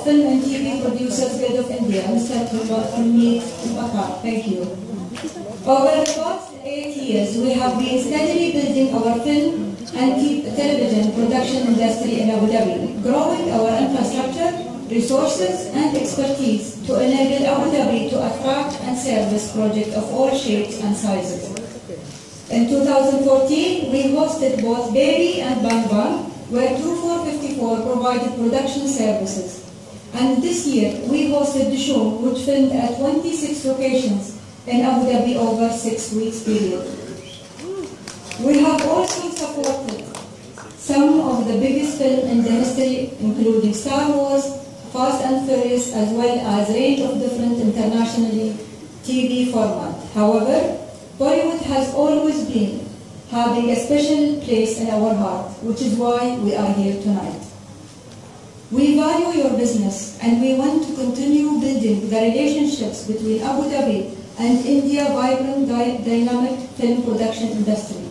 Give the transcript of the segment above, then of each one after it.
Film and TV Producers Guild of India, Mr. Hamid Bakar. Thank you. Over the past 8 years, we have been steadily building our film and television production industry in Abu Dhabi, growing our infrastructure, resources and expertise to enable Abu Dhabi to attract and service projects of all shapes and sizes. In 2014, we hosted both Baby and Bang Bang, where 2454 provided production services. And this year, we hosted the show, which filmed at 26 locations in Abu Dhabi over 6 weeks period. We have also supported some of the biggest films in the history, including Star Wars, Fast and Furious, as well as a range of different internationally TV formats. However, Bollywood has always been having a special place in our heart, which is why we are here tonight. We value your business and we want to continue building the relationships between Abu Dhabi and India's vibrant, dynamic film production industry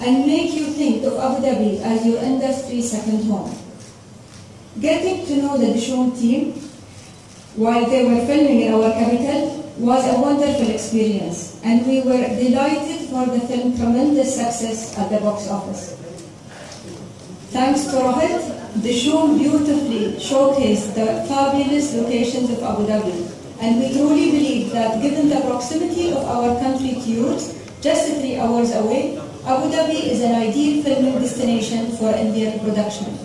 and make you think of Abu Dhabi as your industry's second home. Getting to know the Dishoom team while they were filming in our capital was a wonderful experience, and we were delighted for the film's tremendous success at the box office. Thanks to Rohit, Dishoom beautifully showcased the fabulous locations of Abu Dhabi, and we truly believe that given the proximity of our country to yours, just 3 hours away, Abu Dhabi is an ideal filming destination for Indian production.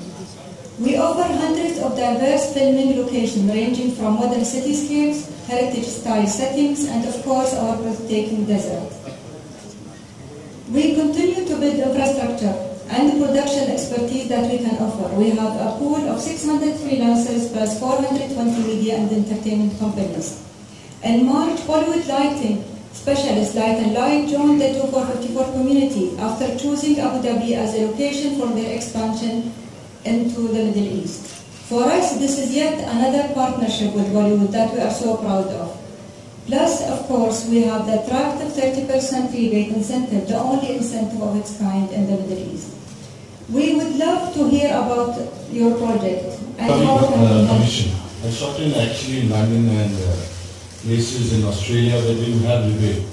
We offer hundreds of diverse filming locations ranging from modern cityscapes, heritage-style settings, and of course our breathtaking desert. We continue to build infrastructure and production expertise that we can offer. We have a pool of 600 freelancers plus 420 media and entertainment companies. In March, Bollywood lighting specialists Light and Light joined the 2454 community after choosing Abu Dhabi as a location for their expansion into the Middle East. For us, this is yet another partnership with Bollywood that we are so proud of. Plus, of course, we have the attractive 30% rebate incentive, the only incentive of its kind in the Middle East. We would love to hear about your project. Commission. I shot actually in London and places in Australia where they have rebate.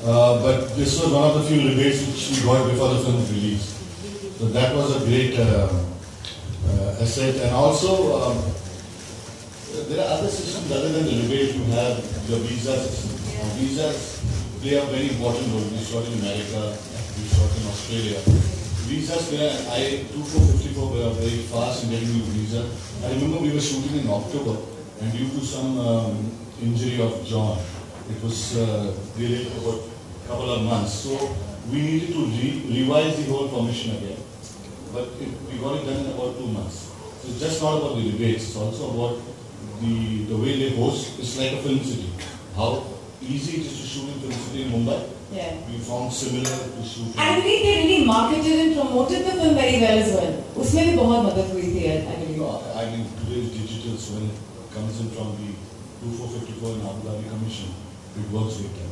But this was one of the few rebates which we got before the film's release. So that was a great asset. And also, there are other systems other than the rebate. You have the visa system. Visas play a very important role. We shot in America, we shot in Australia. Visas, 2454 were very fast in getting you visa. I remember we were shooting in October, and due to some injury of John, it was delayed for about a couple of months. So we needed to revise the whole permission again. But we got it done in about 2 months. So it's just not about the rebates, it's also about the way they host. It's like a film city. How easy it is to shoot in film city in Mumbai. Yeah. We found similar to shoot. I believe they really marketed and promoted the film very well as well. उसमें भी बहुत मदद हुई थी, I believe. I mean, today's digital, so when it comes in from the 2454 and Abu Dhabi Commission, it works with them.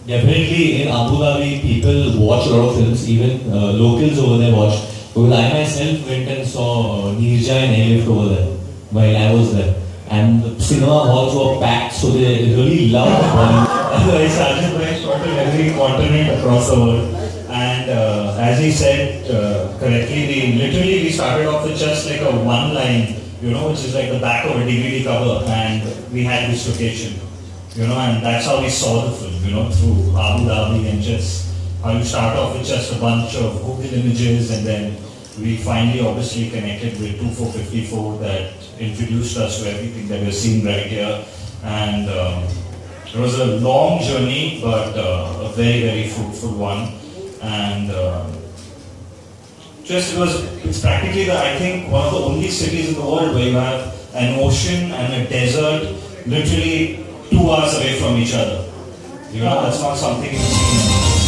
Definitely in Abu Dhabi, people watch a lot of films, even locals over there watch. Because I myself went and saw Neerja and Airlift over there while I was there. And the cinema halls were packed, so they really loved Bollywood. I started by shot in every continent across the world. And as he said correctly, we started off with just like a one line, which is like the back of a DVD cover, and we had this location, and that's how we saw the film, through Abu Dhabi, and just how you start off with just a bunch of Google images, and then we finally obviously connected with 2454 that introduced us to everything that we're seeing right here. And it was a long journey, but a very, very fruitful one. And it's practically I think one of the only cities in the world where you have an ocean and a desert literally 2 hours away from each other. That's not something you've seen.